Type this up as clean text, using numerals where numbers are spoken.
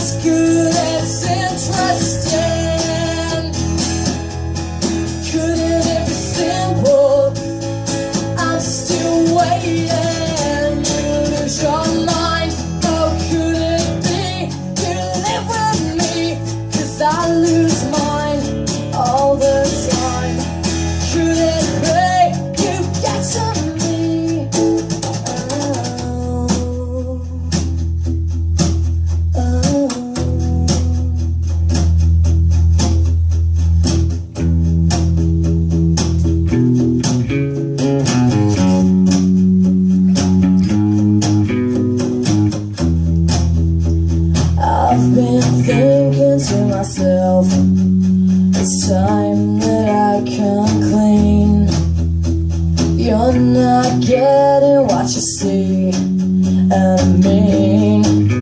as good as interesting. Couldn't it be simple? I'm still waiting. You lose your mind. Oh, could it be you live with me? 'Cause I lose mine all the time. Could it be you get to me? I've been thinking to myself, it's time